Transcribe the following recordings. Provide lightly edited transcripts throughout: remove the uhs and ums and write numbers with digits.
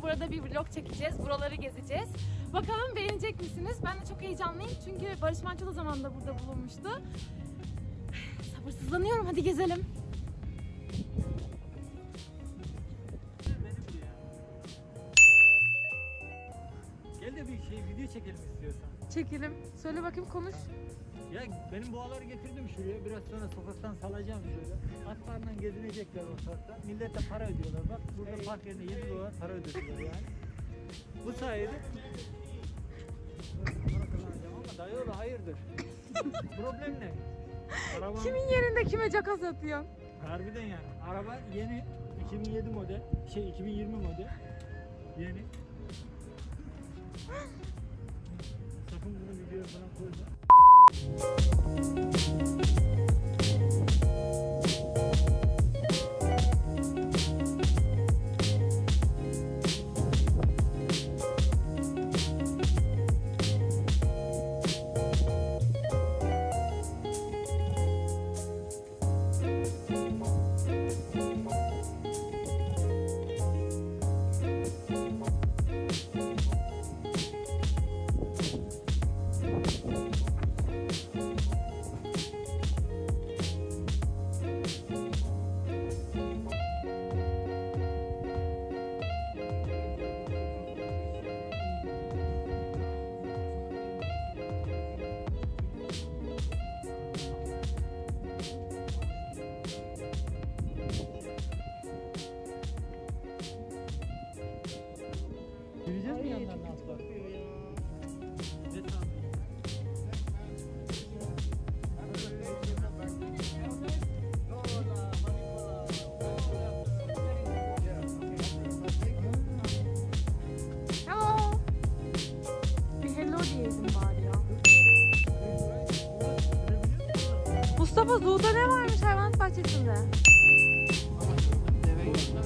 Burada bir vlog çekeceğiz. Buraları gezeceğiz. Bakalım beğenecek misiniz? Ben de çok heyecanlıyım. Çünkü Barış Manço da zamanında burada bulunmuştu. Sabırsızlanıyorum. Hadi gezelim. Gel de bir video çekelim istiyorsan. Çekelim. Söyle bakayım, konuş. Ya benim boğaları getirdim şuraya. Biraz sonra sokaktan salacağım şöyle. Atlarla gezinecekler ortalıkta. Millet de para ödüyorlar. Bak burada park yerine 7 dolar para ödüyorlar yani. Bu sayede para kazanacağım ama dayıoğlu hayırdır? Problem ne? Arabam... Kimin yerinde kime caka satıyor? Harbiden yani. Araba yeni 2007 model. 2020 model. Yeni. Sakın bunu videoya falan koyma. Yürüyeceğiz mi yanlarına atlar? Ne sandın? Hello. Bir hello diyelim bari ya. Mustafa, Zu'da ne varmış hayvanat bahçesinde? Deve değildi ben.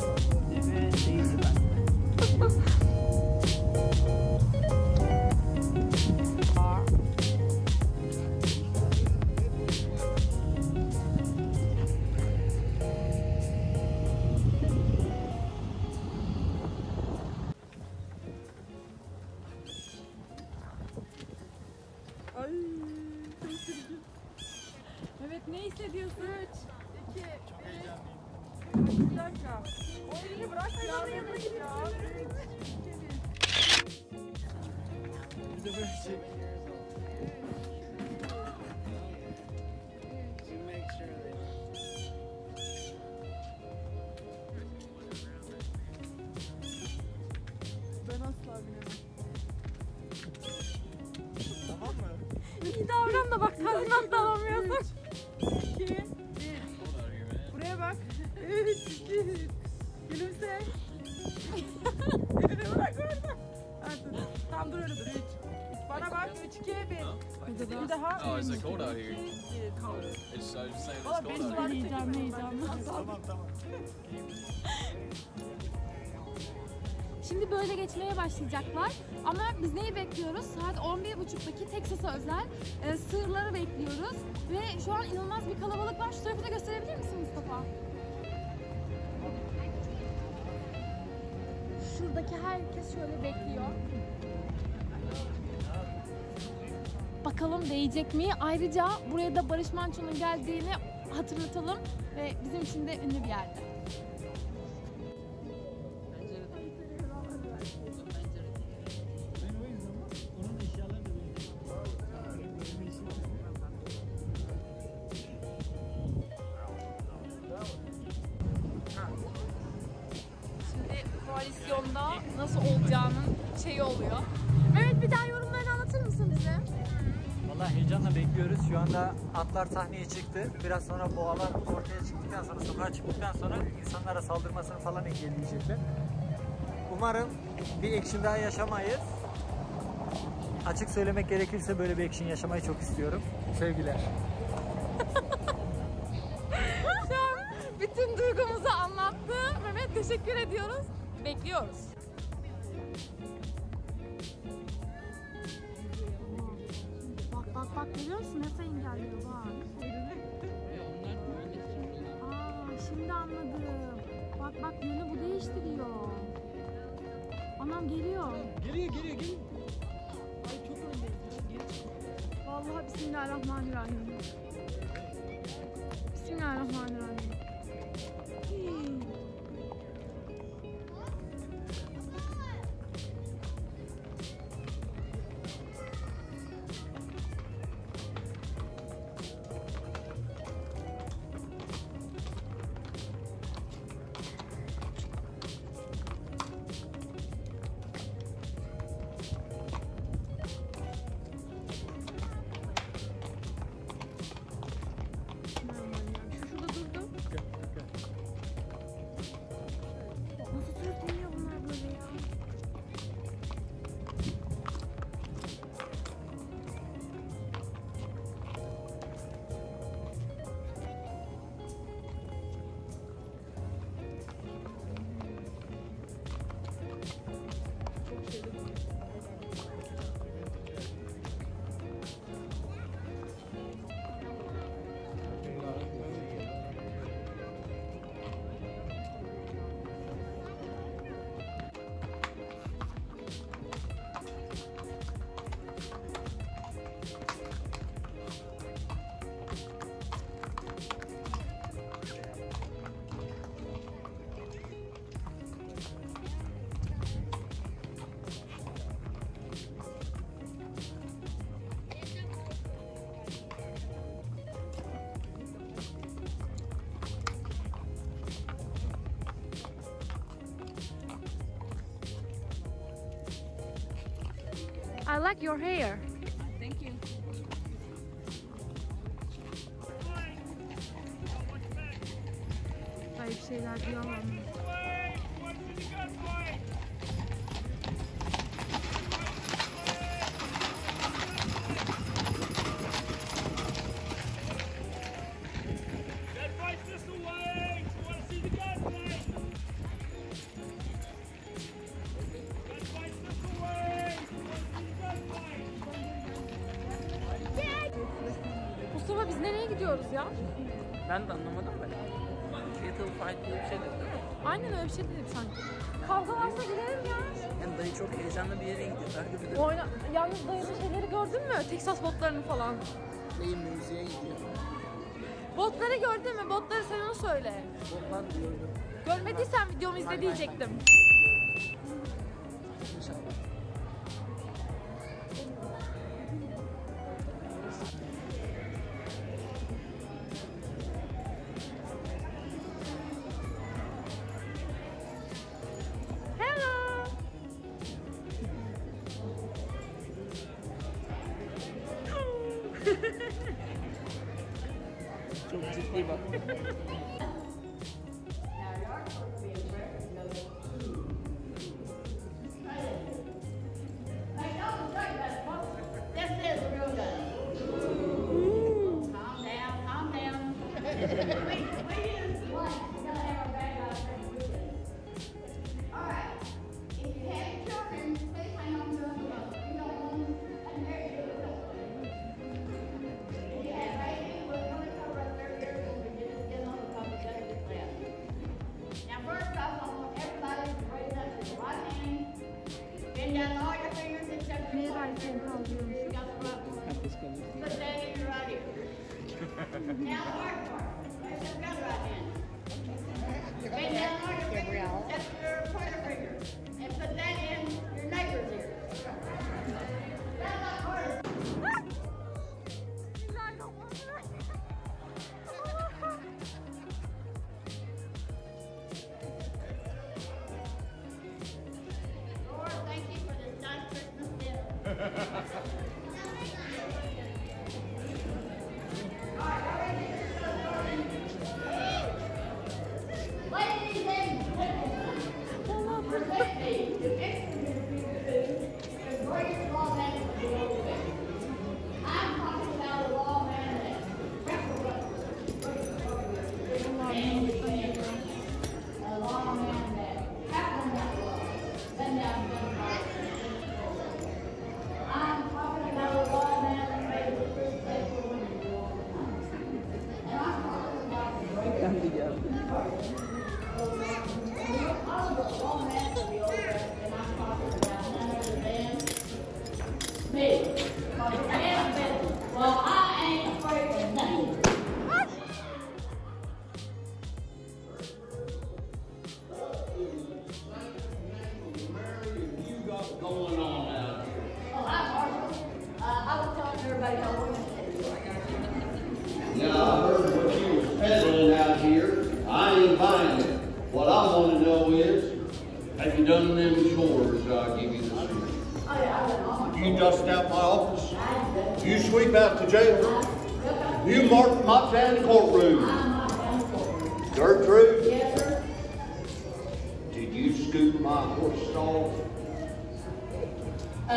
Ay, çok çirkin. Evet, ne hissediyorsun? 3, 2, 1. Çok heyecanlıyım. Bir dakika. O elini bırak ya. Yanına git ya. Bir de böyle şey. Ben asla bilemem. Tamam mı? İyi davran da bak, tazminat da alamıyorsun. 2, 1. Buraya bak. 3, 2, 1. Gülümse. Elini bırak orada. Hadi. Tamam, dur öyle dur. 3. Bana bak. 3, 2, 1. Bir daha. Oh, is it cold out here? Cold. It's, I was saying it's Valla cold 5 out dolar here. çekeyim. Tamam. Şimdi böyle geçmeye başlayacaklar. Ama biz neyi bekliyoruz? Saat 11.30'daki Teksas'a özel sığırları bekliyoruz. Ve şu an inanılmaz bir kalabalık var. Şu tarafı da gösterebilir misin Mustafa? Şuradaki herkes şöyle bekliyor. Bakalım değecek mi? Ayrıca buraya da Barış Manço'nun geldiğini hatırlatalım. Ve bizim için de ünlü bir yerde. Şimdi koalisyonda nasıl olacağının şeyi oluyor. Mehmet, bir daha yorumlarını anlatır mısın bize? Vallahi heyecanla bekliyoruz. Şu anda atlar sahneye çıktı. Biraz sonra boğalar ortaya çıktıktan sonra, sokağa çıktıktan sonra insanlara saldırmasını falan engelleyecekler. Umarım bir action daha yaşamayız. Açık söylemek gerekirse böyle bir action yaşamayı çok istiyorum. Sevgiler. Şu an bütün duygumuzu anlattı. Mehmet, teşekkür ediyoruz. Bekliyoruz. Bak görüyor musun? Nasıl engelliyor bak. Aa, şimdi anladım. Bak yönü bu değiştiriyor. Anam geliyor. Geliyor. Ay çok öndeyiz. Geri çık. Vallahi bismillahirrahmanirrahim. Bismillahirrahmanirrahim. Hii. I like your hair. Thank you. Ay bir şeyler duyamam. Mustafa biz nereye gidiyoruz ya? Ben de anlamadım ben. Cattle fight diye bir şey dedi değil mi? Aynen öyle bir şey dedik sanki. Kavga varsa gidelim ya. Yani dayı çok heyecanlı bir yere gidiyor. Belki bir de Oyna. Yalnız dayının şeyleri gördün mü? Teksas botlarını falan. dayı müziğe gidiyor. Botları gördün mü? Botları sen onu söyle. Ondan diyordum. Görmediysen videomu izle diyecektim. İnşallah. Hello. Çok ciddi bak. Neye versen kaldırıyormuşum? Herkes kalıyor. Allah going on out here? Oh, hi, Marshall. I was telling everybody how we're going to Yeah, I heard what you was peddling out here. I ain't buying it. What I want to know is, have you done them chores I give you this week? Oh, yeah, I went on. You dust out my office. You sweep out the jail. You mop down the courtroom. Gertrude? Yes, sir. Did you scoop my horse stall? I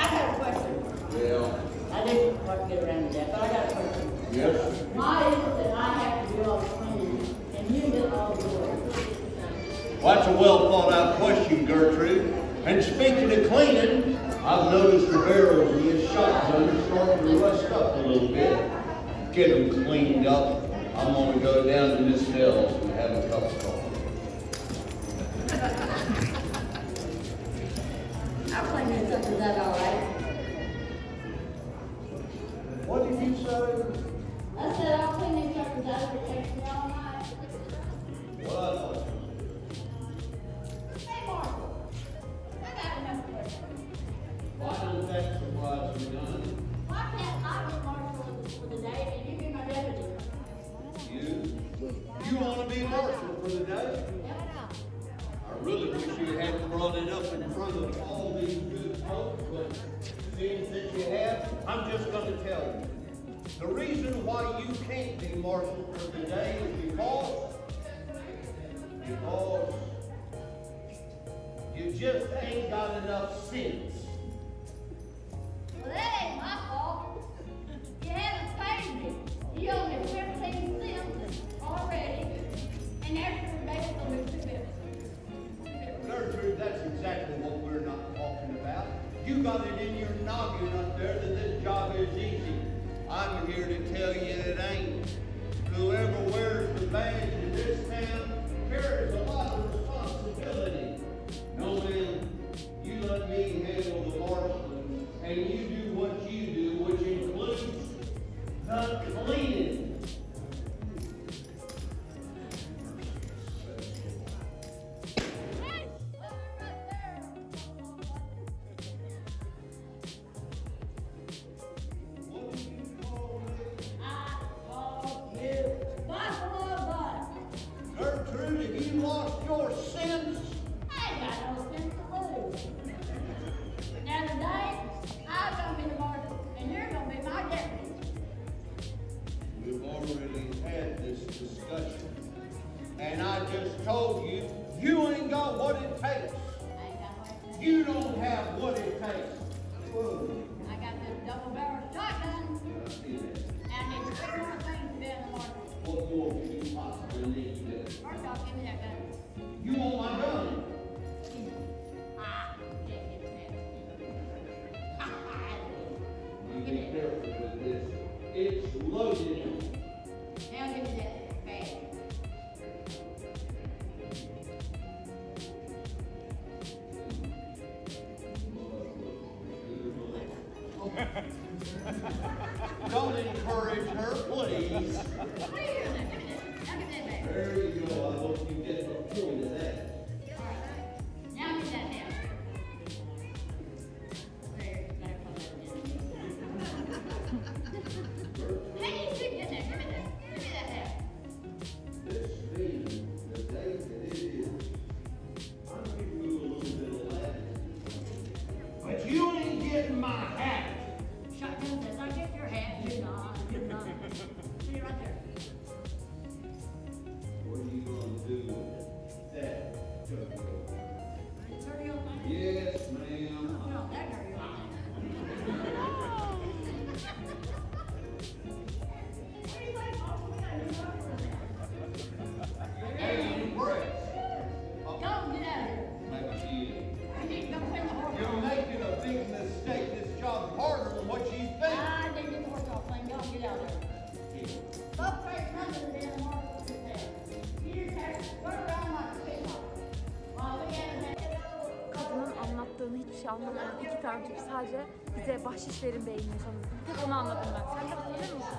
have a question. Yeah. I didn't quite get around to that, but I got a question. Yes. Why is it that I have to do all the cleaning and you get all the work? Well, that's a well thought out question, Gertrude. And speaking of cleaning, I've noticed the barrels in this shotgun are starting to rust up a little bit. Get them cleaned up. I'm going to go down to Miss Dell's and have a cup of coffee. I'll clean this up. Is that all right? What did you say? I said I'll clean these up. Is that what it takes me all night? What? Hey, Marshall. I got another question. Why don't that surprise me none? Why can't I get Marshall for the day and you be my deputy? You want to be marshal for the day? I really wish you hadn't brought it up in front of all these good folks, but seeing that you have, I'm just going to tell you. The reason why you can't be marshal for the day is because you just ain't got enough sense. Well, that ain't my fault. You haven't paid me. You owe me 15 cents already, and after the day it's only 2 minutes. Gertrude, that's exactly what we're not talking about. You got it in your noggin up there that this job is easy. I'm here to tell you it ain't. Whoever wears the badge in this town carries a lot of responsibility. No, man, you let me handle the marshalling, and you do what you do, which includes the cleaning. Gertrude, have you lost your sense? I ain't got no sense to lose. Now today, I'm gonna be the marshal, and you're gonna be my deputy. We've already had this discussion, and I just told you, you ain't got what it takes. I ain't got what it takes. You don't have what it takes. Whoa. I got this double-barrel shotgun, I see that. and I need 3 more things to be in the marshal. What more could you possibly need? First off, give me that gun. You want my gun? You be careful with this. It's loaded. Now give me that bag. Don't encourage her, please. Give me that. Now give me that bag. There you go. I hope you get the point of that. All right. Now give me that now. There, better put that in. Hey, you keep getting there. Give me that. Give me that now. This being the day that it is, I'm giving you a little bit of that. But you ain't getting my hat. Shotgun says, I get your hat. You're not. You're not. See right there. What are you going to do with that turkey? Dirty old thing. Yes, ma'am. Oh, no, that dirty old thing. What do you think, Mom? We got a new marshal. Hey, you press. Go, get out of here. Maybe she is. I need to go clean the horse You're off. making a big mistake. This job's harder than what you think. I need this horse off clean. Go and get out of there. Folks, there's nothing to do in the marshal this day. You just have to run around like a pig. While we have that. Kadının anlattığını hiçbir şey anlamadım. 2 tane Türk sadece bize bahşiş verin beğeniyorsanız. Bir tek onu anladım ben. Sen de kullanır mısın?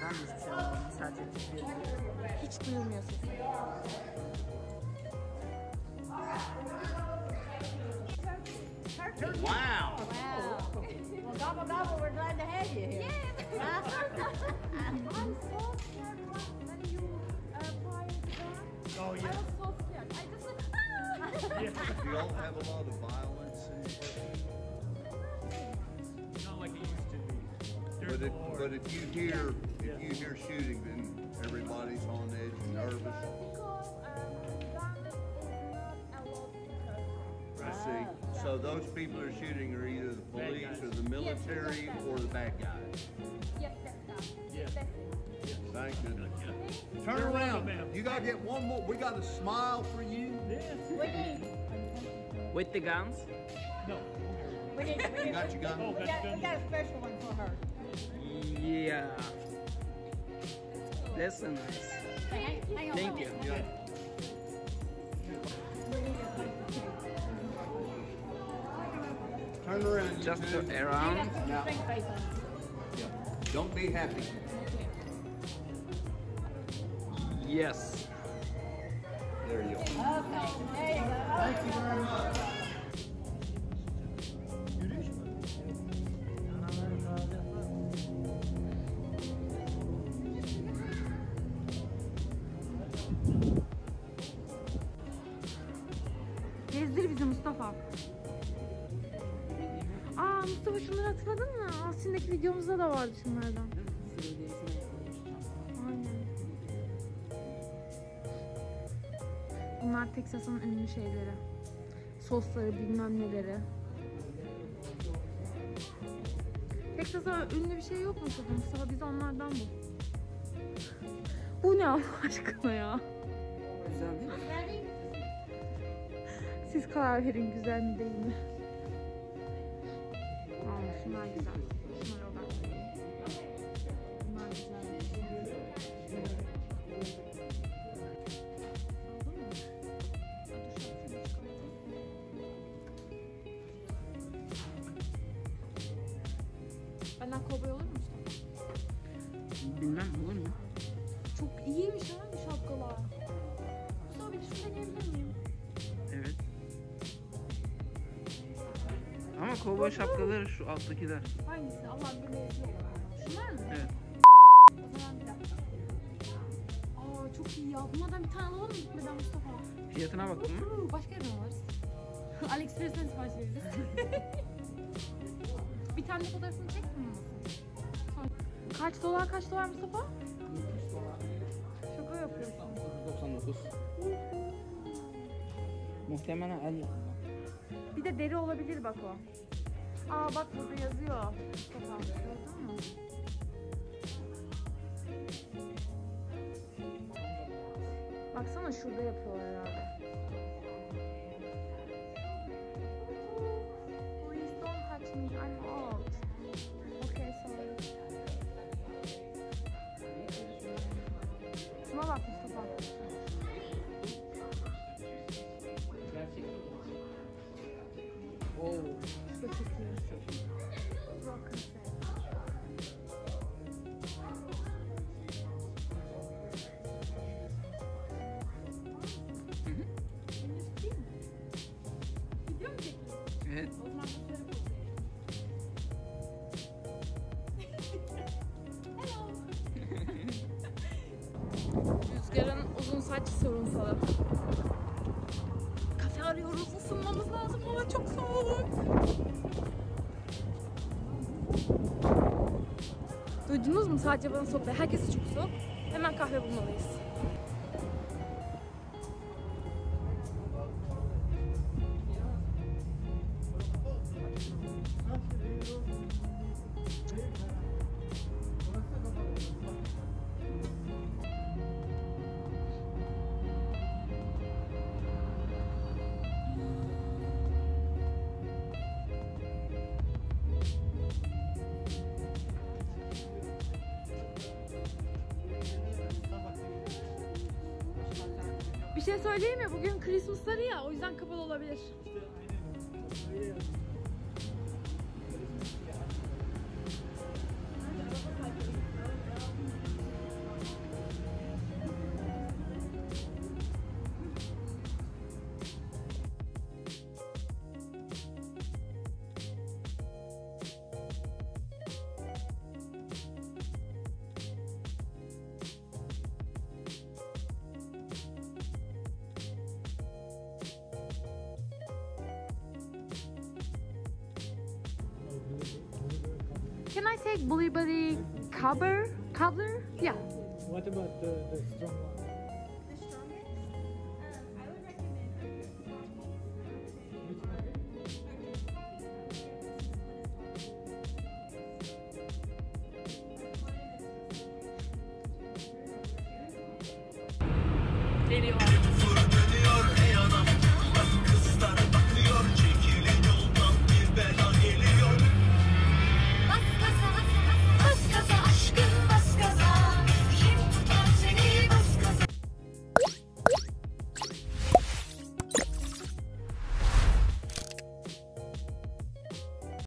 Ben de hiçbir şey anlamadım. Sadece Hiç duyulmuyor sesi. Wow. Wow. Well, gobble gobble, we're glad to have you here. Yes. I'm so scared when you fired the gun. Oh, yeah. I was so scared. I just like, ah! You don't have a lot of violence in Not like it used to be. There's but more. but if you hear shooting, then everybody's on edge and nervous. Because gun is not allowed in the country. I see. So those people who are shooting are either the Bad police guys. or the military or the bad guys. Yes, that's that. Yes. That's it. Thank you. Yeah. Turn You're around. welcome, ma'am. You gotta get one more. We got a smile for you. Yes. With the guns? No. You got your gun? Oh, We that's got a special one for her. Yeah. That's so nice. Hang on. Thank you. Yeah. Turn around. You Just two. around. Now, Straight face on. yeah. Don't be happy. Yes. There you go. Okay, there you go. Thank you very much. Gezdir bizi Mustafa. Aa Mustafa, şunları hatırladın mı? Aslındaki videomuzda da vardı şunlardan. Aynen. Bunlar Teksas'ın ünlü şeyleri. Sosları, bilmem neleri. Teksas'a ünlü bir şey yok mu Mustafa? Biz onlardan bu. Bu ne Allah aşkına ya? Güzel değil mi? Siz karar verin, güzel mi değil mi? Aa, şunlar güzel. Şunlara bak. Bunlar güzel. Aldın mı? Dur, şunu çıkartayım. Benden kovboy olur mu Mustafa? Bilmem olur mu? Çok iyiymiş ha bu şapkalar. Mustafa, bir de şunu deneyebilir miyim? Evet. Ama kovboy şapkaları şu alttakiler. Hangisi? Allah'ım bir mevzu yok. Şunlar mı? Evet. O zaman bir dakika. Aa çok iyi ya. Bunlardan bir tane alalım mı gitmeden Mustafa? Fiyatına baktın mı? Başka yerden alırız. AliExpress'ten sipariş veririz. Bir tane de fotoğrafını çek mi? Kaç dolar Mustafa? Şaka yapıyorsun. 99. Muhtemelen el yapımı. Bir de deri olabilir bak o. Aa bak burada yazıyor. Mustafa gördün mü? Baksana şurada yapıyorlar herhalde. Please don't touch me, I'm old. Okay, sorry. Şuna bak Mustafa. Gerçek. Oo. Şu da çok iyi. Rock and set. Video mu çekiyorsun? Evet. O zaman gösterip Rüzgar'ın uzun saç sorunsalı. Kafe arıyoruz, ısınmamız lazım. Hava çok soğuk. Duydunuz mu? Sadece bana soğuk değil. Herkes çok soğuk. Hemen kahve bulmalıyız. Bir şey söyleyeyim mi? Bugün Christmas'ları ya, o yüzden kapalı olabilir. can I take blueberry cobbler? Yeah. What about the strong one? The strongest, I would recommend Geliyor.